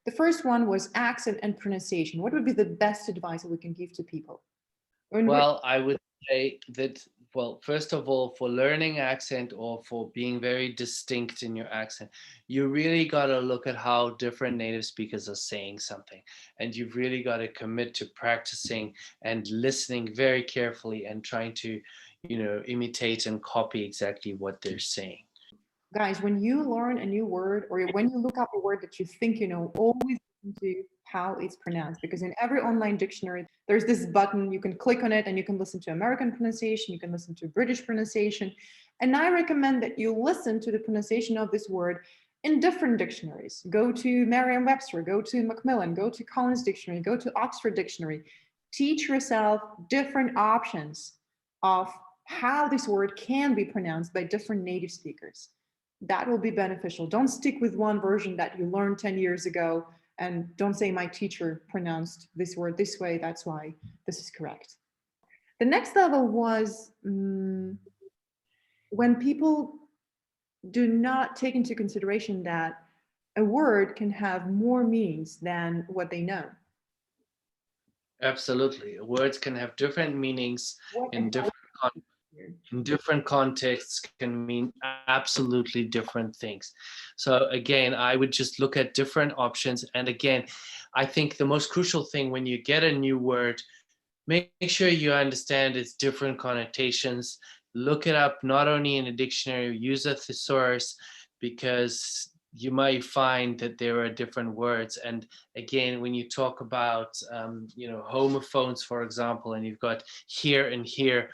The first one was accent and pronunciation. What would be the best advice that we can give to people? Well, I would say that, well, first of all, for learning accent or for being very distinct in your accent, you really got to look at how different native speakers are saying something. And you've really got to commit to practicing and listening very carefully and trying to, imitate and copy exactly what they're saying. Guys, when you learn a new word or when you look up a word that you think you know, always listen to how it's pronounced, because in every online dictionary, there's this button, you can click on it and you can listen to American pronunciation, you can listen to British pronunciation. And I recommend that you listen to the pronunciation of this word in different dictionaries. Go to Merriam-Webster, go to Macmillan, go to Collins Dictionary, go to Oxford Dictionary. Teach yourself different options of how this word can be pronounced by different native speakers. That will be beneficial. Don't stick with one version that you learned 10 years ago, and don't say my teacher pronounced this word this way, that's why this is correct. The next level was when people do not take into consideration that a word can have more meanings than what they know. Absolutely. Words can have different meanings What in advice different in different contexts, can mean absolutely different things. So again, I would just look at different options. And again, I think the most crucial thing when you get a new word, make sure you understand its different connotations. Look it up not only in a dictionary, use a thesaurus, because you might find that there are different words. And again, when you talk about homophones, for example, and you've got here and here,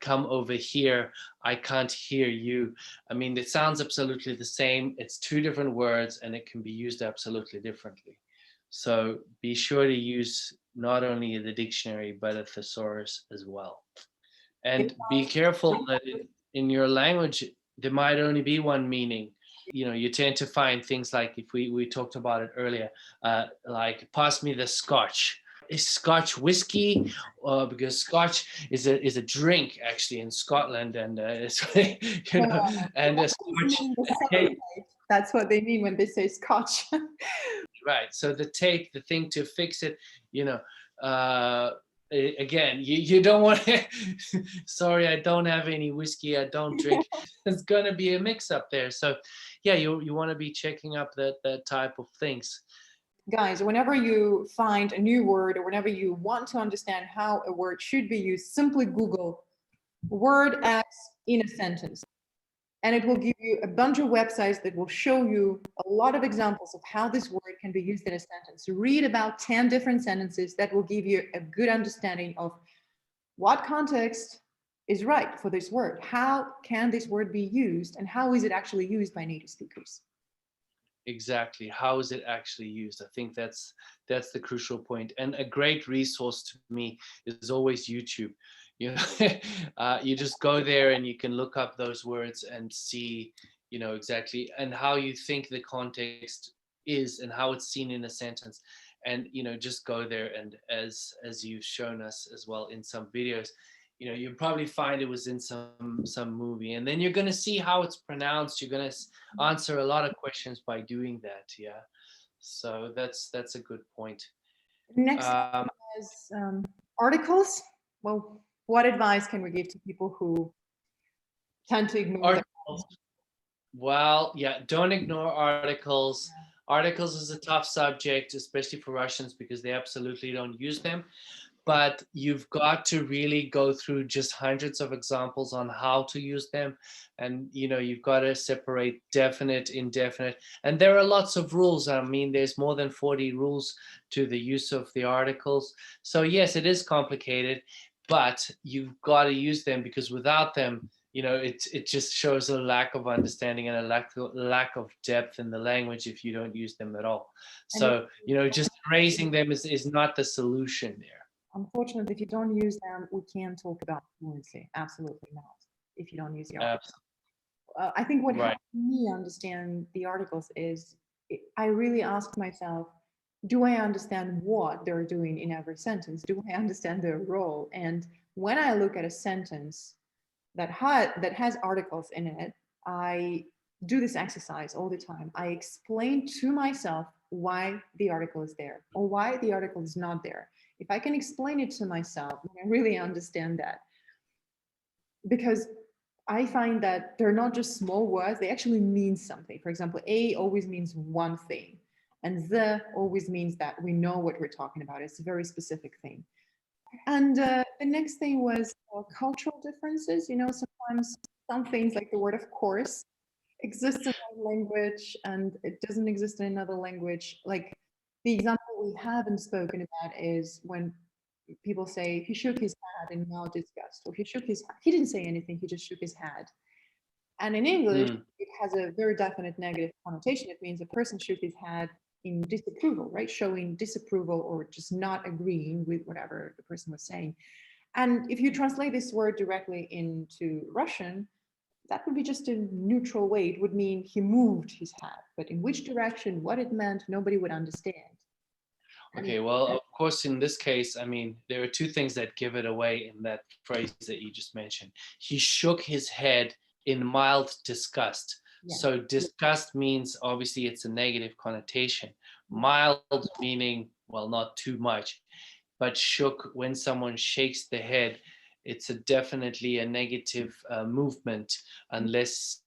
come over here, I can't hear you. I mean, it sounds absolutely the same. It's two different words and it can be used absolutely differently. So be sure to use not only the dictionary, but a thesaurus as well. And be careful that in your language, there might only be one meaning. You tend to find things like, if we talked about it earlier, like pass me the scotch. Is scotch whiskey? Because scotch is a drink actually in Scotland, and it's and a scotch. That's what they mean when they say scotch. Right. So the thing to fix it, again, you don't want to, sorry, I don't have any whiskey, I don't drink. There's going to be a mix up there. So yeah, you want to be checking up that type of things. Guys, whenever you find a new word or whenever you want to understand how a word should be used, simply Google word X in a sentence. And it will give you a bunch of websites that will show you a lot of examples of how this word can be used in a sentence. Read about 10 different sentences that will give you a good understanding of what context is right for this word. How can this word be used and how is it actually used by native speakers? Exactly. How is it actually used? I think that's the crucial point. And a great resource to me is always YouTube. You just go there and you can look up those words and see, exactly, and how you think the context is and how it's seen in a sentence. And just go there, and as you've shown us as well in some videos, you probably find it was in some movie, and then you're going to see how it's pronounced. You're going to answer a lot of questions by doing that. Yeah, so that's a good point. Next is articles. Well, what advice can we give to people who tend to ignore articles? Well, yeah, don't ignore articles. Articles is a tough subject, especially for Russians, because they absolutely don't use them. But you've got to really go through just hundreds of examples on how to use them. And, you've got to separate definite, indefinite. And there are lots of rules. I mean, there's more than 40 rules to the use of the articles. So yes, it is complicated, but you've got to use them, because without them, it just shows a lack of understanding and a lack of depth in the language if you don't use them at all. So, just raising them is not the solution there. Unfortunately, if you don't use them, we can't talk about fluency. Absolutely not. If you don't use the articles. I think what helped me understand the articles is I really asked myself, do I understand what they're doing in every sentence? Do I understand their role? And when I look at a sentence that has articles in it, I do this exercise all the time. I explain to myself why the article is there or why the article is not there. If I can explain it to myself, I really understand that. Because I find that they're not just small words, they actually mean something. For example, a always means one thing, and the always means that we know what we're talking about. It's a very specific thing. And the next thing was cultural differences. You know, sometimes some things like the word of course exists in one language and it doesn't exist in another language. Like the example we haven't spoken about is when people say he shook his head in mild disgust, or he shook his head. He didn't say anything, he just shook his head. And in English, Mm, it has a very definite negative connotation. It means a person shook his head in disapproval, right? Showing disapproval or just not agreeing with whatever the person was saying. And if you translate this word directly into Russian, that would be just a neutral way. It would mean he moved his head, but in which direction, what it meant, nobody would understand. And okay, well, of course, in this case, I mean, there are two things that give it away in that phrase that you just mentioned. He shook his head in mild disgust. yeah, So disgust means obviously it's a negative connotation. Mild meaning, well, not too much, but shook, when someone shakes the head, it's definitely a negative movement, unless,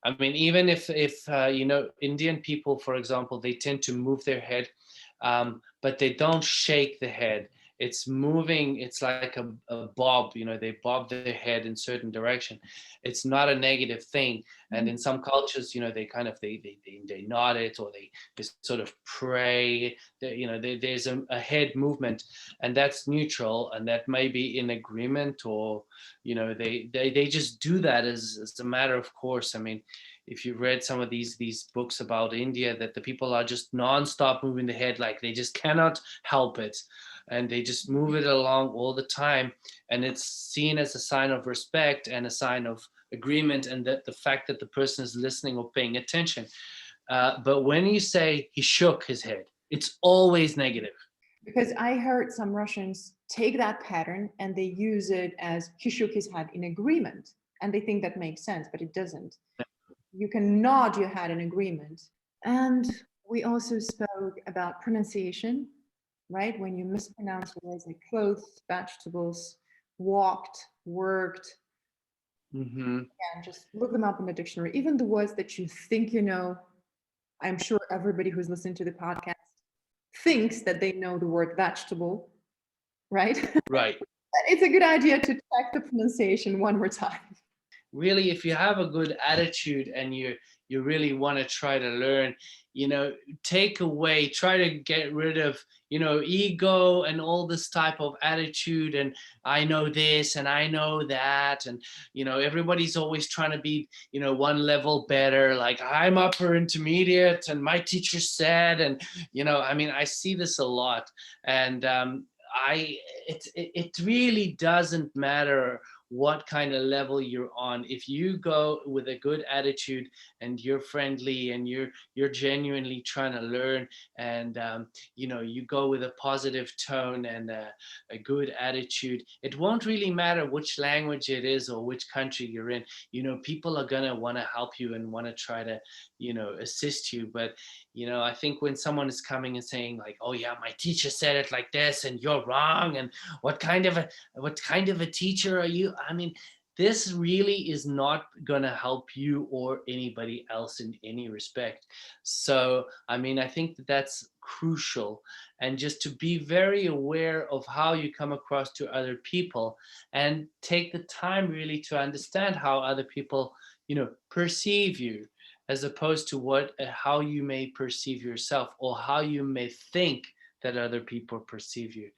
I mean, even if you know, Indian people, for example, they tend to move their head, but they don't shake the head. It's moving. It's like a bob. You know, they bob their head in certain direction. It's not a negative thing. And in some cultures, you know, they kind of they nod it, or they sort of pray. You know, there's a head movement, and that's neutral, and that may be in agreement, or you know, they just do that as a matter of course. I mean, if you read some of these books about India, that the people are just nonstop moving the head, like they just cannot help it, and they just move it along all the time, and it's seen as a sign of respect and a sign of agreement, and that the fact that the person is listening or paying attention. But when you say he shook his head, it's always negative. because I heard some Russians take that pattern and they use it as he shook his head in agreement. And they think that makes sense, but it doesn't. You can nod your head in agreement. And we also spoke about pronunciation, right? When you mispronounce words like clothes, vegetables, walked, worked, Mm-hmm. and just look them up in the dictionary. Even the words that you think you know, I'm sure everybody who's listening to the podcast thinks that they know the word vegetable, right? Right. It's a good idea to check the pronunciation one more time. Really, if you have a good attitude and you really want to try to learn, you know, try to get rid of, you know, ego and all this type of attitude, and I know this and I know that, and you know, everybody's always trying to be, you know, one level better, like I'm upper intermediate and my teacher said, and you know, I mean, I see this a lot. And I it really doesn't matter what kind of level you're on. If you go with a good attitude and you're friendly and you're genuinely trying to learn, and you know, you go with a positive tone and a good attitude, it won't really matter which language it is or which country you're in. You know, people are gonna want to help you and want to try to, you know, assist you. But you know, I think when someone is coming and saying like, oh yeah, my teacher said it like this and you're wrong, and what kind of a teacher are you? I mean, this really is not going to help you or anybody else in any respect. So, I mean, I think that that's crucial. And just to be very aware of how you come across to other people, and take the time really to understand how other people, you know, perceive you, as opposed to how you may perceive yourself, or how you may think that other people perceive you.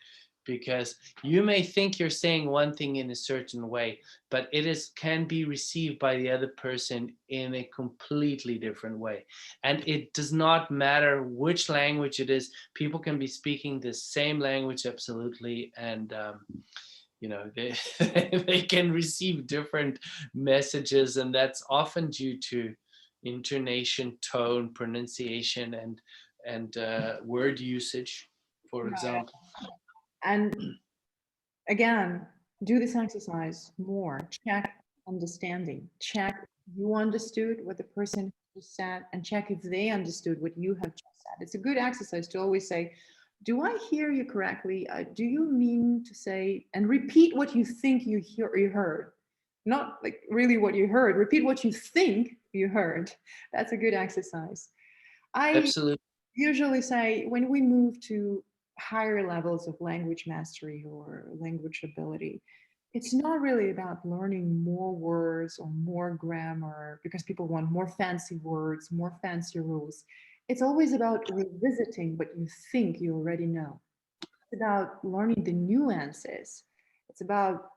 Because you may think you're saying one thing in a certain way, but it is can be received by the other person in a completely different way. And it does not matter which language it is. People can be speaking the same language absolutely, and you know, they they can receive different messages, and that's often due to intonation, tone, pronunciation, and word usage, for Right. example. And again, do this exercise more. Check understanding. Check you understood what the person just said, and check if they understood what you have just that. It's a good exercise to always say, do I hear you correctly? Do you mean to say, and repeat what you think you heard, not like really what you heard. Repeat what you think you heard. That's a good exercise. I Absolutely. usually say when we move to higher levels of language mastery or language ability, it's not really about learning more words or more grammar because people want more fancy words, more fancy rules. It's always about revisiting what you think you already know. It's about learning the nuances. It's about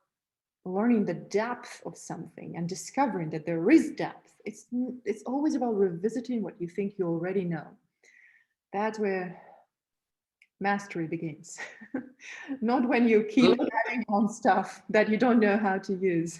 learning the depth of something and discovering that there is depth. It's always about revisiting what you think you already know. That's where mastery begins. Not when you keep adding on stuff that you don't know how to use.